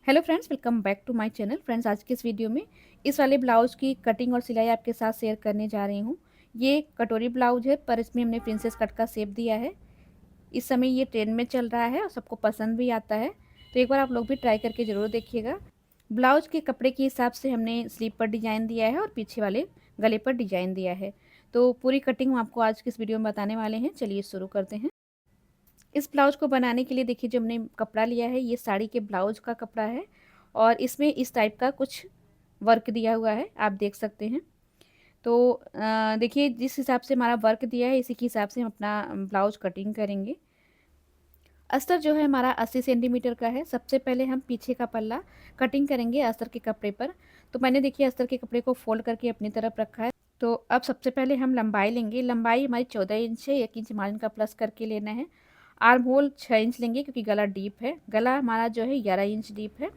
Hello friends, welcome back to my channel. Friends, आज के इस वीडियो में इस वाले ब्लाउज़ की कटिंग और सिलाई आपके साथ शेयर करने जा रही हूँ। ये कटोरी ब्लाउज़ है, पर इसमें हमने प्रिंसेस कट का शेप दिया है। इस समय ये ट्रेंड में चल रहा है और सबको पसंद भी आता है, तो एक बार आप लोग भी ट्राई करके ज़रूर देखिएगा। ब्लाउज़ के कपड़े के हिसाब से हमने स्लीव पर डिज़ाइन दिया है और पीछे वाले गले पर डिज़ाइन दिया है। तो पूरी कटिंग हम आपको आज के इस वीडियो में बताने वाले हैं। चलिए शुरू करते हैं। इस ब्लाउज़ को बनाने के लिए देखिए, जो हमने कपड़ा लिया है ये साड़ी के ब्लाउज़ का कपड़ा है और इसमें इस टाइप का कुछ वर्क दिया हुआ है, आप देख सकते हैं। तो देखिए, जिस हिसाब से हमारा वर्क दिया है इसी के हिसाब से हम अपना ब्लाउज़ कटिंग करेंगे। अस्तर जो है हमारा 80 सेंटीमीटर का है। सबसे पहले हम पीछे का पल्ला कटिंग करेंगे अस्तर के कपड़े पर। तो मैंने देखिए अस्तर के कपड़े को फोल्ड करके अपनी तरफ रखा है। तो अब सबसे पहले हम लंबाई लेंगे। लंबाई हमारी 14 इंच है, 1 इंच मार्जिन का प्लस करके लेना है। आर्म होल 6 इंच लेंगे क्योंकि गला डीप है। गला हमारा जो है 11 इंच डीप है,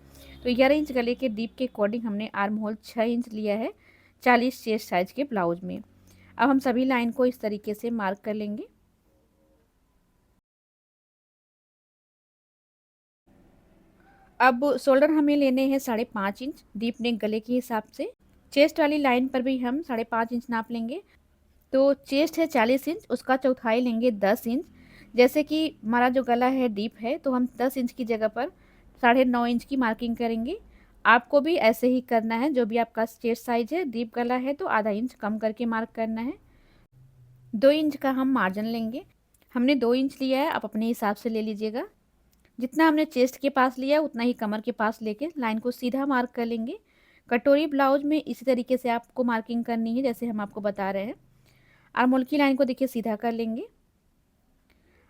तो 11 इंच गले के डीप के अकॉर्डिंग हमने आर्म होल 6 इंच लिया है 40 चेस्ट साइज के ब्लाउज में। अब हम सभी लाइन को इस तरीके से मार्क कर लेंगे। अब शोल्डर हमें लेने हैं 5.5 इंच डीप नेक गले के हिसाब से। चेस्ट वाली लाइन पर भी हम 5.5 इंच नाप लेंगे। तो चेस्ट है 40 इंच, उसका चौथाई लेंगे 10 इंच। जैसे कि हमारा जो गला है डीप है, तो हम 10 इंच की जगह पर 9.5 इंच की मार्किंग करेंगे। आपको भी ऐसे ही करना है। जो भी आपका चेस्ट साइज है, डीप गला है तो आधा इंच कम करके मार्क करना है। 2 इंच का हम मार्जिन लेंगे। हमने 2 इंच लिया है, आप अपने हिसाब से ले लीजिएगा। जितना हमने चेस्ट के पास लिया उतना ही कमर के पास लेके लाइन को सीधा मार्क कर लेंगे। कटोरी ब्लाउज में इसी तरीके से आपको मार्किंग करनी है जैसे हम आपको बता रहे हैं। आर्म होल की लाइन को देखिए सीधा कर लेंगे।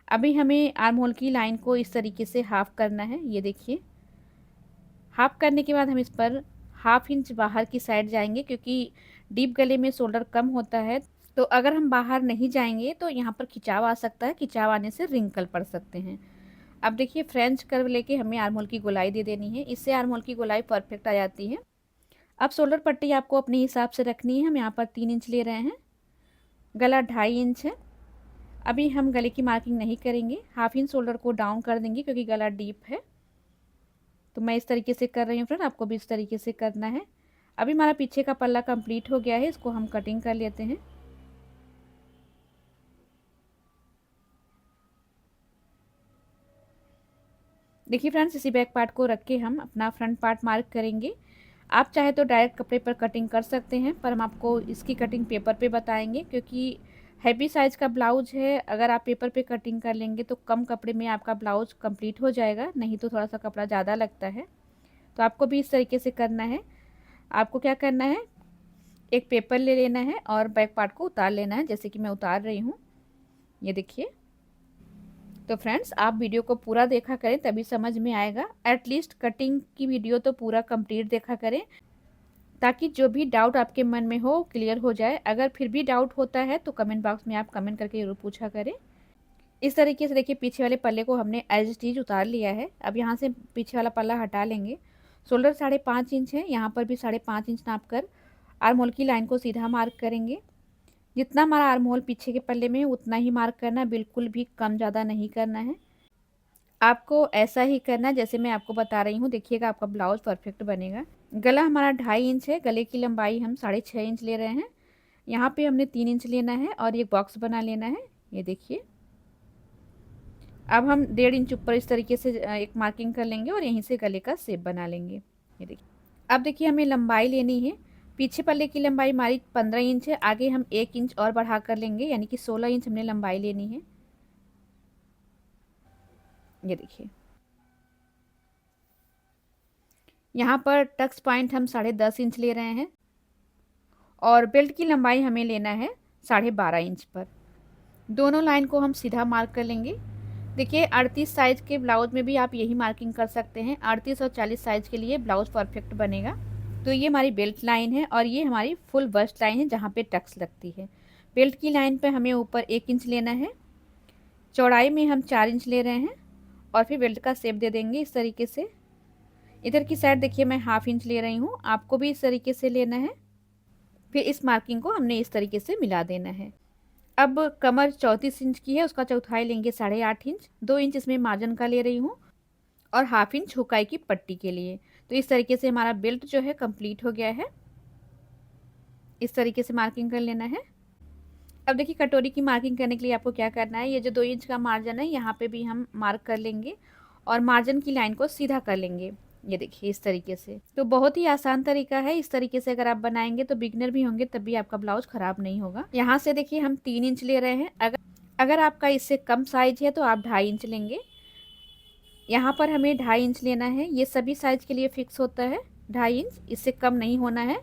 अभी हमें आर्म होल की लाइन को इस तरीके से हाफ करना है। ये देखिए, हाफ करने के बाद हम इस पर हाफ इंच बाहर की साइड जाएंगे क्योंकि डीप गले में शोल्डर कम होता है। तो अगर हम बाहर नहीं जाएंगे तो यहाँ पर खिंचाव आ सकता है, खिंचाव आने से रिंकल पड़ सकते हैं। अब देखिए, फ्रेंच कर्व लेके हमें आर्म होल की गोलाई दे देनी है। इससे आर्म होल की गोलाई परफेक्ट आ जाती है। अब शोल्डर पट्टी आपको अपने हिसाब से रखनी है। हम यहाँ पर 3 इंच ले रहे हैं, गला 2.5 इंच है। अभी हम गले की मार्किंग नहीं करेंगे, हाफ इंच शोल्डर को डाउन कर देंगे क्योंकि गला डीप है। तो मैं इस तरीके से कर रही हूँ फ्रेंड, आपको भी इस तरीके से करना है। अभी हमारा पीछे का पल्ला कंप्लीट हो गया है, इसको हम कटिंग कर लेते हैं। देखिए फ्रेंड्स, इसी बैक पार्ट को रख के हम अपना फ्रंट पार्ट मार्क करेंगे। आप चाहे तो डायरेक्ट कपड़े पर कटिंग कर सकते हैं, पर हम आपको इसकी कटिंग पेपर पे बताएंगे क्योंकि हैवी साइज़ का ब्लाउज है। अगर आप पेपर पे कटिंग कर लेंगे तो कम कपड़े में आपका ब्लाउज कंप्लीट हो जाएगा, नहीं तो थोड़ा सा कपड़ा ज़्यादा लगता है। तो आपको भी इस तरीके से करना है। आपको क्या करना है, एक पेपर ले लेना है और बैक पार्ट को उतार लेना है जैसे कि मैं उतार रही हूँ। ये देखिए। तो फ्रेंड्स, आप वीडियो को पूरा देखा करें तभी समझ में आएगा। एटलीस्ट कटिंग की वीडियो तो पूरा कंप्लीट देखा करें ताकि जो भी डाउट आपके मन में हो क्लियर हो जाए। अगर फिर भी डाउट होता है तो कमेंट बॉक्स में आप कमेंट करके ज़रूर पूछा करें। इस तरीके से देखिए, पीछे वाले पल्ले को हमने एज इट इज उतार लिया है। अब यहाँ से पीछे वाला पल्ला हटा लेंगे। शोल्डर 5.5 इंच है, यहाँ पर भी 5.5 इंच नाप कर आर्म होल की लाइन को सीधा मार्क करेंगे। जितना हमारा आर्म होल पीछे के पल्ले में है उतना ही मार्क करना है, बिल्कुल भी कम ज़्यादा नहीं करना है। आपको ऐसा ही करना है जैसे मैं आपको बता रही हूँ। देखिएगा, आपका ब्लाउज परफेक्ट बनेगा। गला हमारा 2.5 इंच है, गले की लंबाई हम 6.5 इंच ले रहे हैं। यहाँ पे हमने 3 इंच लेना है और एक बॉक्स बना लेना है। ये देखिए, अब हम 1.5 इंच ऊपर इस तरीके से एक मार्किंग कर लेंगे और यहीं से गले का शेप बना लेंगे। ये देखिए, अब देखिए हमें लंबाई लेनी है। पीछे पल्ले की लंबाई हमारी 15 इंच है, आगे हम 1 इंच और बढ़ा कर लेंगे, यानी कि 16 इंच हमने लंबाई लेनी है। ये देखिए, यहाँ पर टक्स पॉइंट हम 10.5 इंच ले रहे हैं और बेल्ट की लंबाई हमें लेना है 12.5 इंच पर। दोनों लाइन को हम सीधा मार्क कर लेंगे। देखिए, 38 साइज के ब्लाउज में भी आप यही मार्किंग कर सकते हैं। 38 और 40 साइज के लिए ब्लाउज परफेक्ट बनेगा। तो ये हमारी बेल्ट लाइन है और ये हमारी फुल बस्ट लाइन है जहाँ पे टक्स लगती है। बेल्ट की लाइन पे हमें ऊपर 1 इंच लेना है, चौड़ाई में हम 4 इंच ले रहे हैं और फिर बेल्ट का शेप दे देंगे इस तरीके से। इधर की साइड देखिए मैं हाफ इंच ले रही हूँ, आपको भी इस तरीके से लेना है। फिर इस मार्किंग को हमने इस तरीके से मिला देना है। अब कमर 34 इंच की है, उसका चौथाई लेंगे 8.5 इंच। 2 इंच इसमें मार्जिन का ले रही हूँ और 1/2 इंच हुकाई की पट्टी के लिए। तो इस तरीके से हमारा बेल्ट जो है कंप्लीट हो गया है। इस तरीके से मार्किंग कर लेना है। अब देखिए कटोरी की मार्किंग करने के लिए आपको क्या करना है, ये जो 2 इंच का मार्जिन है यहाँ पे भी हम मार्क कर लेंगे और मार्जिन की लाइन को सीधा कर लेंगे। ये देखिए इस तरीके से। तो बहुत ही आसान तरीका है, इस तरीके से अगर आप बनाएंगे तो बिगनर भी होंगे तब भी आपका ब्लाउज खराब नहीं होगा। यहाँ से देखिए हम 3 इंच ले रहे हैं। अगर आपका इससे कम साइज है तो आप 2.5 इंच लेंगे। यहाँ पर हमें 2.5 इंच लेना है। ये सभी साइज के लिए फिक्स होता है 2.5 इंच, इससे कम नहीं होना है।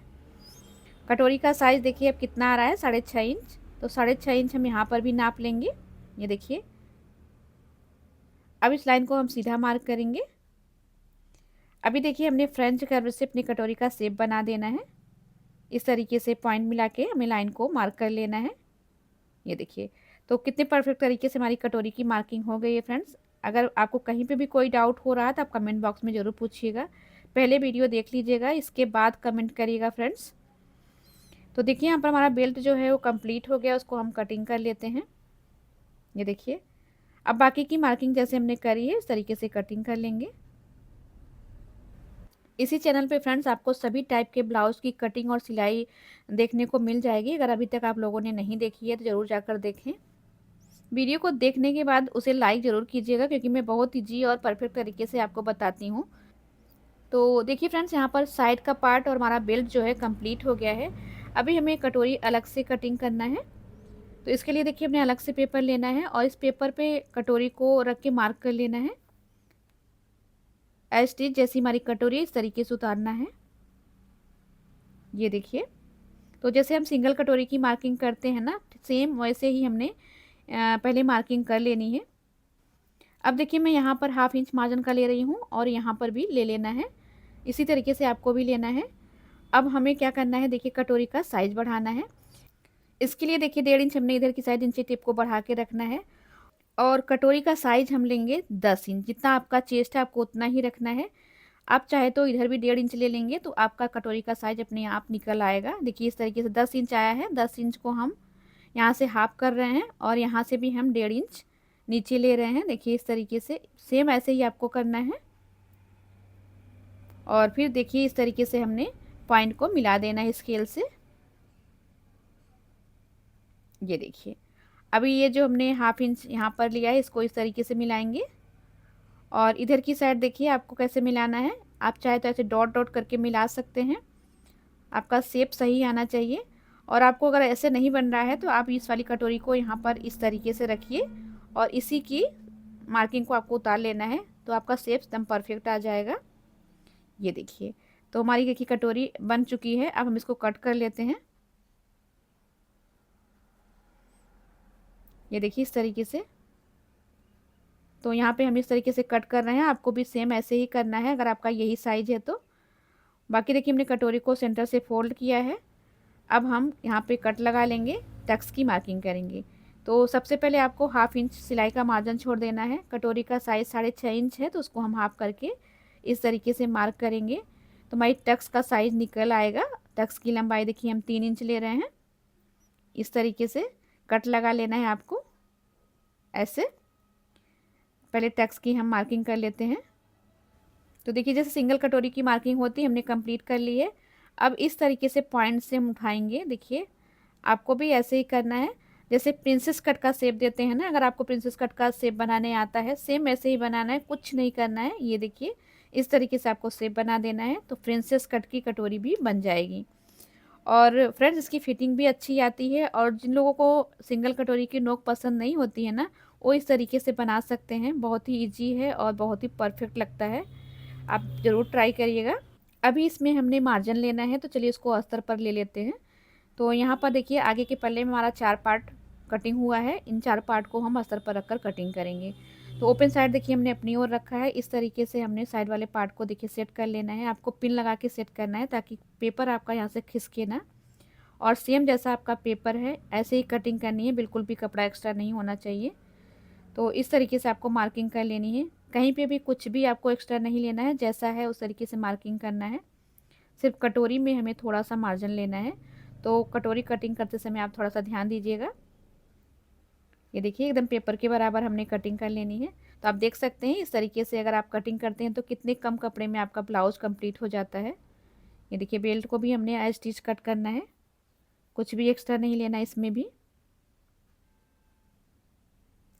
कटोरी का साइज देखिए अब कितना आ रहा है, 6.5 इंच। तो 6.5 इंच हम यहाँ पर भी नाप लेंगे। ये देखिए अब इस लाइन को हम सीधा मार्क करेंगे। अभी देखिए हमने फ्रेंच कर्व से अपनी कटोरी का शेप बना देना है। इस तरीके से पॉइंट मिला के हमें लाइन को मार्क कर लेना है। ये देखिए तो कितने परफेक्ट तरीके से हमारी कटोरी की मार्किंग हो गई है फ्रेंड्स। अगर आपको कहीं पे भी कोई डाउट हो रहा है तो आप कमेंट बॉक्स में ज़रूर पूछिएगा। पहले वीडियो देख लीजिएगा, इसके बाद कमेंट करिएगा फ्रेंड्स। तो देखिए यहाँ पर हमारा बेल्ट जो है वो कंप्लीट हो गया, उसको हम कटिंग कर लेते हैं। ये देखिए अब बाकी की मार्किंग जैसे हमने करी है इस तरीके से कटिंग कर लेंगे। इसी चैनल पे फ्रेंड्स आपको सभी टाइप के ब्लाउज की कटिंग और सिलाई देखने को मिल जाएगी। अगर अभी तक आप लोगों ने नहीं देखी है तो ज़रूर जाकर देखें। वीडियो को देखने के बाद उसे लाइक ज़रूर कीजिएगा क्योंकि मैं बहुत ईजी और परफेक्ट तरीके से आपको बताती हूँ। तो देखिए फ्रेंड्स यहाँ पर साइड का पार्ट और हमारा बेल्ट जो है कंप्लीट हो गया है। अभी हमें कटोरी अलग से कटिंग करना है। तो इसके लिए देखिए हमने अलग से पेपर लेना है और इस पेपर पे कटोरी को रख के मार्क कर लेना है। एज इट इज जैसी हमारी कटोरी इस तरीके से उतारना है। ये देखिए तो जैसे हम सिंगल कटोरी की मार्किंग करते हैं ना, सेम वैसे ही हमने पहले मार्किंग कर लेनी है। अब देखिए मैं यहाँ पर 1/2 इंच मार्जिन का ले रही हूँ और यहाँ पर भी ले लेना है। इसी तरीके से आपको भी लेना है। अब हमें क्या करना है, देखिए कटोरी का साइज बढ़ाना है। इसके लिए देखिए 1.5 इंच हमने इधर की साइड इंची टेप को बढ़ा के रखना है और कटोरी का साइज हम लेंगे 10 इंच। जितना आपका चेस्ट है आपको उतना ही रखना है। आप चाहे तो इधर भी 1.5 इंच ले लेंगे तो आपका कटोरी का साइज अपने आप निकल आएगा। देखिए इस तरीके से 10 इंच आया है। 10 इंच को हम यहाँ से हाफ कर रहे हैं और यहाँ से भी हम 1.5 इंच नीचे ले रहे हैं। देखिए इस तरीके से सेम ऐसे ही आपको करना है और फिर देखिए इस तरीके से हमने पॉइंट को मिला देना है स्केल से। ये देखिए अभी ये जो हमने 1/2 इंच यहाँ पर लिया है इसको इस तरीके से मिलाएंगे और इधर की साइड देखिए आपको कैसे मिलाना है। आप चाहे तो ऐसे डॉट डॉट करके मिला सकते हैं। आपका शेप सही आना चाहिए और आपको अगर ऐसे नहीं बन रहा है तो आप इस वाली कटोरी को यहाँ पर इस तरीके से रखिए और इसी की मार्किंग को आपको उतार लेना है तो आपका शेप एकदम परफेक्ट आ जाएगा। ये देखिए तो हमारी देखिए कटोरी बन चुकी है। अब हम इसको कट कर लेते हैं। ये देखिए इस तरीके से। तो यहाँ पे हम इस तरीके से कट कर रहे हैं, आपको भी सेम ऐसे ही करना है अगर आपका यही साइज है तो। बाकी देखिए हमने कटोरी को सेंटर से फोल्ड किया है। अब हम यहाँ पे कट लगा लेंगे, टक्स की मार्किंग करेंगे। तो सबसे पहले आपको 1/2 इंच सिलाई का मार्जिन छोड़ देना है। कटोरी का साइज़ 6.5 इंच है तो उसको हम हाफ करके इस तरीके से मार्क करेंगे तो हमारी टक्स का साइज़ निकल आएगा। टक्स की लंबाई देखिए हम 3 इंच ले रहे हैं। इस तरीके से कट लगा लेना है आपको। ऐसे पहले टक्स की हम मार्किंग कर लेते हैं। तो देखिए जैसे सिंगल कटोरी की मार्किंग होती है हमने कंप्लीट कर ली है। अब इस तरीके से पॉइंट से हम उठाएंगे। देखिए आपको भी ऐसे ही करना है जैसे प्रिंसेस कट का शेप देते हैं ना। अगर आपको प्रिंसेस कट का शेप बनाने आता है सेम ऐसे ही बनाना है, कुछ नहीं करना है। ये देखिए इस तरीके से आपको शेप बना देना है तो प्रिंसेस कट की कटोरी भी बन जाएगी। और फ्रेंड्स इसकी फिटिंग भी अच्छी आती है और जिन लोगों को सिंगल कटोरी की नोक पसंद नहीं होती है ना, वो इस तरीके से बना सकते हैं। बहुत ही ईजी है और बहुत ही परफेक्ट लगता है, आप ज़रूर ट्राई करिएगा। अभी इसमें हमने मार्जिन लेना है तो चलिए इसको अस्तर पर ले लेते हैं। तो यहाँ पर देखिए आगे के पल्ले में हमारा 4 पार्ट कटिंग हुआ है। इन 4 पार्ट को हम अस्तर पर रखकर कटिंग करेंगे। तो ओपन साइड देखिए हमने अपनी ओर रखा है। इस तरीके से हमने साइड वाले पार्ट को देखिए सेट कर लेना है। आपको पिन लगा के सेट करना है ताकि पेपर आपका यहाँ से खिसके ना। और सेम जैसा आपका पेपर है ऐसे ही कटिंग करनी है, बिल्कुल भी कपड़ा एक्स्ट्रा नहीं होना चाहिए। तो इस तरीके से आपको मार्किंग कर लेनी है। कहीं पे भी कुछ भी आपको एक्स्ट्रा नहीं लेना है, जैसा है उस तरीके से मार्किंग करना है। सिर्फ कटोरी में हमें थोड़ा सा मार्जिन लेना है तो कटोरी कटिंग करते समय आप थोड़ा सा ध्यान दीजिएगा। ये देखिए एकदम पेपर के बराबर हमने कटिंग कर लेनी है। तो आप देख सकते हैं इस तरीके से अगर आप कटिंग करते हैं तो कितने कम कपड़े में आपका ब्लाउज कंप्लीट हो जाता है। ये देखिए बेल्ट को भी हमने एज स्टिच कट करना है, कुछ भी एक्स्ट्रा नहीं लेना इसमें भी।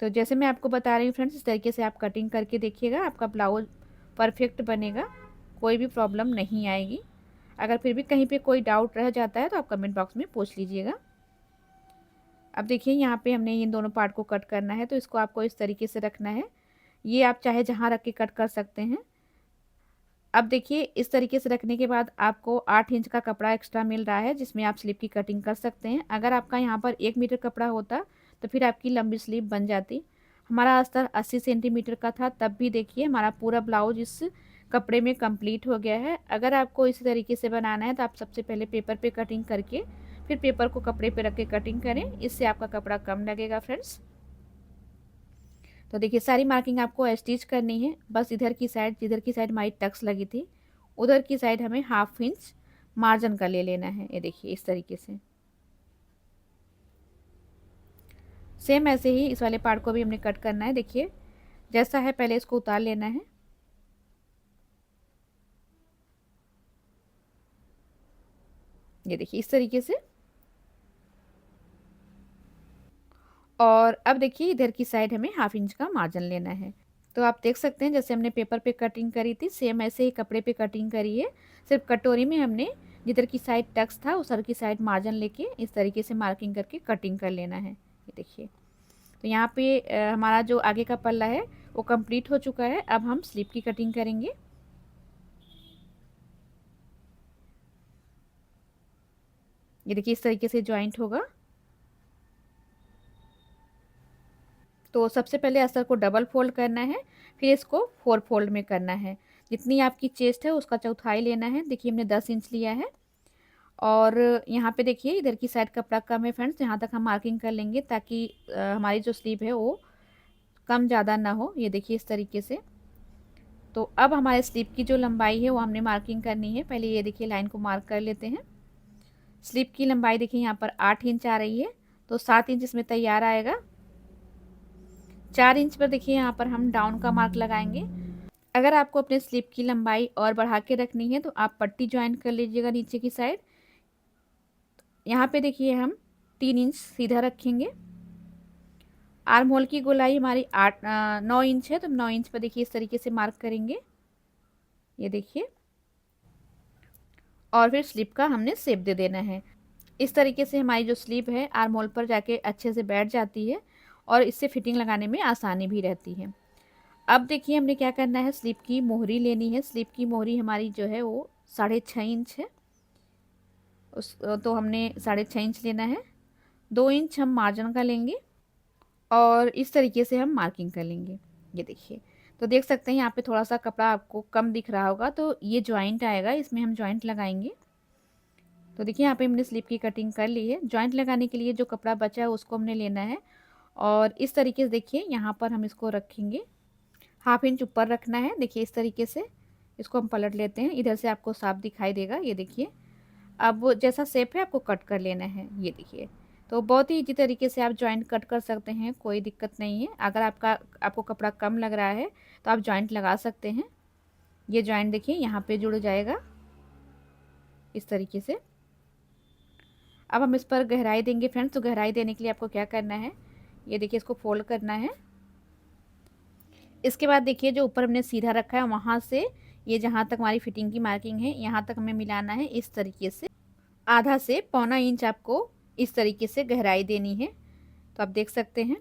तो जैसे मैं आपको बता रही हूँ फ्रेंड्स, इस तरीके से आप कटिंग करके देखिएगा, आपका ब्लाउज परफेक्ट बनेगा, कोई भी प्रॉब्लम नहीं आएगी। अगर फिर भी कहीं पे कोई डाउट रह जाता है तो आप कमेंट बॉक्स में पूछ लीजिएगा। अब देखिए यहाँ पे हमने इन दोनों पार्ट को कट करना है, तो इसको आपको इस तरीके से रखना है। ये आप चाहे जहाँ रख के कट कर सकते हैं। अब देखिए इस तरीके से रखने के बाद आपको 8 इंच का कपड़ा एक्स्ट्रा मिल रहा है, जिसमें आप स्लीव की कटिंग कर सकते हैं। अगर आपका यहाँ पर 1 मीटर कपड़ा होता तो फिर आपकी लंबी स्लीव बन जाती। हमारा अस्तर 80 सेंटीमीटर का था, तब भी देखिए हमारा पूरा ब्लाउज इस कपड़े में कंप्लीट हो गया है। अगर आपको इसी तरीके से बनाना है तो आप सबसे पहले पेपर पे कटिंग करके फिर पेपर को कपड़े पे रख के कटिंग करें, इससे आपका कपड़ा कम लगेगा फ्रेंड्स। तो देखिए सारी मार्किंग आपको स्टिच करनी है। बस इधर की साइड हमारी टक्स लगी थी, उधर की साइड हमें 1/2 इंच मार्जिन का ले लेना है। ये देखिए इस तरीके से सेम ऐसे ही इस वाले पार्ट को भी हमने कट करना है। देखिए जैसा है पहले इसको उतार लेना है। ये देखिए इस तरीके से। और अब देखिए इधर की साइड हमें 1/2 इंच का मार्जिन लेना है। तो आप देख सकते हैं जैसे हमने पेपर पे कटिंग करी थी, सेम ऐसे ही कपड़े पे कटिंग करी है। सिर्फ कटोरी में हमने जिधर की साइड टक्स था उधर की साइड मार्जिन लेके इस तरीके से मार्किंग करके कटिंग कर लेना है। ये देखिए तो यहाँ पे हमारा जो आगे का पल्ला है वो कंप्लीट हो चुका है। अब हम स्लीव की कटिंग करेंगे। ये देखिए इस तरीके से जॉइंट होगा। तो सबसे पहले अस्तर को डबल फोल्ड करना है, फिर इसको 4 फोल्ड में करना है। जितनी आपकी चेस्ट है उसका चौथाई लेना है। देखिए हमने 10 इंच लिया है। और यहाँ पे देखिए इधर की साइड कपड़ा कम है फ्रेंड्स, यहाँ तक हम मार्किंग कर लेंगे ताकि हमारी जो स्लीव है वो कम ज़्यादा ना हो। ये देखिए इस तरीके से। तो अब हमारे स्लीव की जो लंबाई है वो हमने मार्किंग करनी है। पहले ये देखिए लाइन को मार्क कर लेते हैं। स्लीव की लंबाई देखिए यहाँ पर 8 इंच आ रही है, तो 7 इंच इसमें तैयार आएगा। 4 इंच पर देखिए यहाँ पर हम डाउन का मार्क लगाएंगे। अगर आपको अपने स्लीव की लंबाई और बढ़ा के रखनी है तो आप पट्टी ज्वाइन कर लीजिएगा नीचे की साइड। यहाँ पे देखिए हम 3 इंच सीधा रखेंगे। आर्म होल की गोलाई हमारी 9 इंच है, तो 9 इंच पर देखिए इस तरीके से मार्क करेंगे। ये देखिए और फिर स्लीव का हमने शेप दे देना है। इस तरीके से हमारी जो स्लीव है आर्म होल पर जाके अच्छे से बैठ जाती है और इससे फिटिंग लगाने में आसानी भी रहती है। अब देखिए हमने क्या करना है, स्लीव की मोहरी लेनी है। स्लीव की मोहरी हमारी जो है वो 6.5 इंच है। तो हमने 6.5 इंच लेना है। 2 इंच हम मार्जिन का लेंगे और इस तरीके से हम मार्किंग कर लेंगे। ये देखिए तो देख सकते हैं यहाँ पे थोड़ा सा कपड़ा आपको कम दिख रहा होगा, तो ये जॉइंट आएगा, इसमें हम जॉइंट लगाएंगे। तो देखिए यहाँ पे हमने स्लीव की कटिंग कर ली है। जॉइंट लगाने के लिए जो कपड़ा बचा है उसको हमने लेना है और इस तरीके से देखिए यहाँ पर हम इसको रखेंगे। 1/2 इंच ऊपर रखना है। देखिए इस तरीके से इसको हम पलट लेते हैं, इधर से आपको साफ दिखाई देगा। ये देखिए अब वो जैसा शेप है आपको कट कर लेना है। ये देखिए तो बहुत ही इजी तरीके से आप जॉइंट कट कर सकते हैं, कोई दिक्कत नहीं है। अगर आपको कपड़ा कम लग रहा है तो आप जॉइंट लगा सकते हैं। ये जॉइंट देखिए यहाँ पे जुड़ जाएगा इस तरीके से। अब हम इस पर गहराई देंगे फ्रेंड्स। तो गहराई देने के लिए आपको क्या करना है, ये देखिए इसको फोल्ड करना है। इसके बाद देखिए जो ऊपर हमने सीधा रखा है वहाँ से ये जहाँ तक हमारी फिटिंग की मार्किंग है यहाँ तक हमें मिलाना है। इस तरीके से आधा से पौना इंच आपको इस तरीके से गहराई देनी है। तो आप देख सकते हैं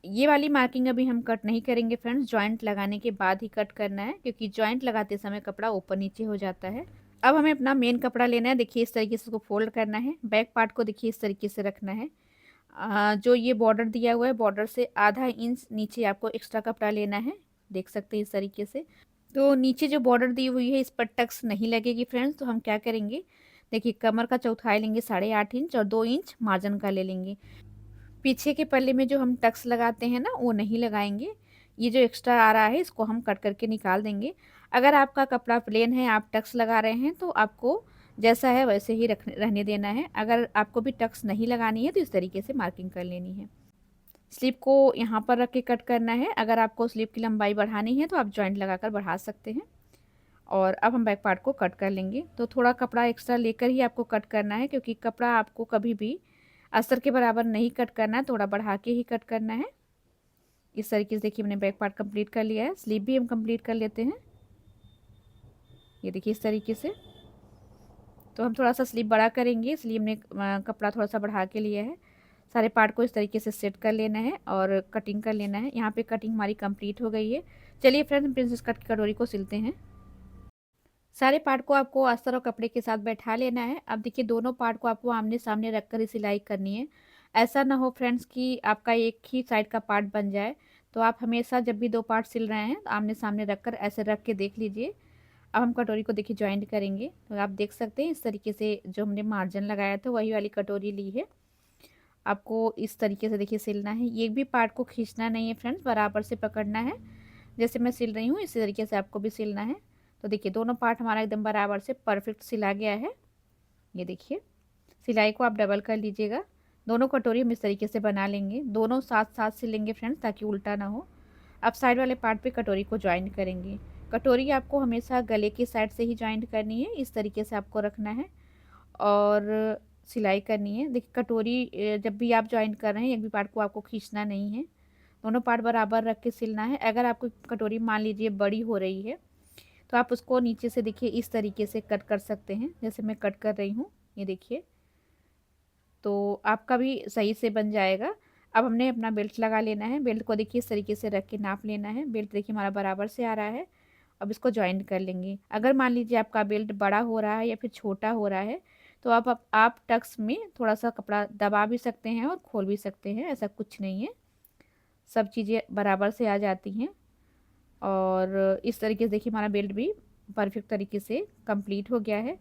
ये वाली मार्किंग अभी हम कट नहीं करेंगे फ्रेंड्स, जॉइंट लगाने के बाद ही कट करना है, क्योंकि जॉइंट लगाते समय कपड़ा ऊपर नीचे हो जाता है। अब हमें अपना मेन कपड़ा लेना है। देखिए इस तरीके से उसको फोल्ड करना है। बैक पार्ट को देखिए इस तरीके से रखना है। जो ये बॉर्डर दिया हुआ है बॉर्डर से आधा इंच नीचे आपको एक्स्ट्रा कपड़ा लेना है। देख सकते हैं इस तरीके से। तो नीचे जो बॉर्डर दी हुई है इस पर टक्स नहीं लगेगी फ्रेंड्स। तो हम क्या करेंगे, देखिए कमर का चौथाई लेंगे 8.5 इंच और 2 इंच मार्जिन का ले लेंगे। पीछे के पल्ले में जो हम टक्स लगाते हैं ना वो नहीं लगाएंगे। ये जो एक्स्ट्रा आ रहा है इसको हम कट करके निकाल देंगे। अगर आपका कपड़ा प्लेन है, आप टक्स लगा रहे हैं, तो आपको जैसा है वैसे ही रहने देना है। अगर आपको भी टक्स नहीं लगानी है तो इस तरीके से मार्किंग कर लेनी है। स्लीव को यहाँ पर रख के कट करना है। अगर आपको स्लीव की लंबाई बढ़ानी है तो आप जॉइंट लगाकर बढ़ा सकते हैं। और अब हम बैक पार्ट को कट कर लेंगे। तो थोड़ा कपड़ा एक्स्ट्रा लेकर ही आपको कट करना है, क्योंकि कपड़ा आपको कभी भी अस्तर के बराबर नहीं कट करना है, थोड़ा बढ़ा के ही कट करना है। इस तरीके से देखिए मैंने बैक पार्ट कंप्लीट कर लिया है। स्लीव भी हम कंप्लीट कर लेते हैं। ये देखिए इस तरीके से। तो हम थोड़ा सा स्लीव बड़ा करेंगे, इसलिए हमने कपड़ा थोड़ा सा बढ़ा के लिया है। सारे पार्ट को इस तरीके से सेट कर लेना है और कटिंग कर लेना है। यहाँ पे कटिंग हमारी कंप्लीट हो गई है। चलिए फ्रेंड्स, प्रिंसेस कट की कटोरी को सिलते हैं। सारे पार्ट को आपको अस्तर और कपड़े के साथ बैठा लेना है। अब देखिए दोनों पार्ट को आपको आमने सामने रखकर ही सिलाई करनी है। ऐसा ना हो फ्रेंड्स कि आपका एक ही साइड का पार्ट बन जाए। तो आप हमेशा जब भी दो पार्ट सिल रहे हैं तो आमने सामने रखकर ऐसे रख के देख लीजिए। अब हम कटोरी को देखिए जॉइंट करेंगे। तो आप देख सकते हैं इस तरीके से जो हमने मार्जिन लगाया था वही वाली कटोरी ली है। आपको इस तरीके से देखिए सिलना है। ये भी पार्ट को खींचना नहीं है फ्रेंड्स, बराबर से पकड़ना है। जैसे मैं सिल रही हूँ इसी तरीके से आपको भी सिलना है। तो देखिए दोनों पार्ट हमारा एकदम बराबर से परफेक्ट सिला गया है। ये देखिए सिलाई को आप डबल कर लीजिएगा। दोनों कटोरी हम इस तरीके से बना लेंगे। दोनों साथ साथ सिलेंगे फ्रेंड्स, ताकि उल्टा ना हो। अब साइड वाले पार्ट पे कटोरी को ज्वाइन करेंगे। कटोरी आपको हमेशा गले की साइड से ही ज्वाइंट करनी है। इस तरीके से आपको रखना है और सिलाई करनी है। देखिए कटोरी जब भी आप ज्वाइंट कर रहे हैं एक भी पार्ट को आपको खींचना नहीं है। दोनों पार्ट बराबर रख के सिलना है। अगर आपको कटोरी मान लीजिए बड़ी हो रही है तो आप उसको नीचे से देखिए इस तरीके से कट कर सकते हैं, जैसे मैं कट कर रही हूँ। ये देखिए तो आपका भी सही से बन जाएगा। अब हमने अपना बेल्ट लगा लेना है। बेल्ट को देखिए इस तरीके से रख के नाप लेना है। बेल्ट देखिए हमारा बराबर से आ रहा है। अब इसको जॉइंट कर लेंगे। अगर मान लीजिए आपका बेल्ट बड़ा हो रहा है या फिर छोटा हो रहा है तो आप टक्स में थोड़ा सा कपड़ा दबा भी सकते हैं और खोल भी सकते हैं, ऐसा कुछ नहीं है। सब चीज़ें बराबर से आ जाती हैं। और इस तरीके से देखिए हमारा बेल्ट भी परफेक्ट तरीके से कंप्लीट हो गया है।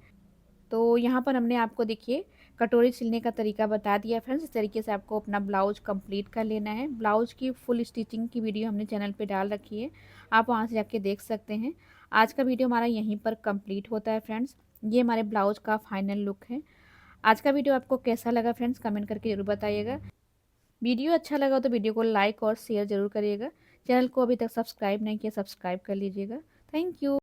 तो यहाँ पर हमने आपको देखिए कटोरी सिलने का तरीका बता दिया फ्रेंड्स। इस तरीके से आपको अपना ब्लाउज कंप्लीट कर लेना है। ब्लाउज की फुल स्टिचिंग की वीडियो हमने चैनल पे डाल रखी है, आप वहाँ से जाके देख सकते हैं। आज का वीडियो हमारा यहीं पर कंप्लीट होता है फ्रेंड्स। ये हमारे ब्लाउज का फाइनल लुक है। आज का वीडियो आपको कैसा लगा फ्रेंड्स, कमेंट करके ज़रूर बताइएगा। वीडियो अच्छा लगा तो वीडियो को लाइक और शेयर ज़रूर करिएगा। चैनल को अभी तक सब्सक्राइब नहीं किया, सब्सक्राइब कर लीजिएगा। Thank you.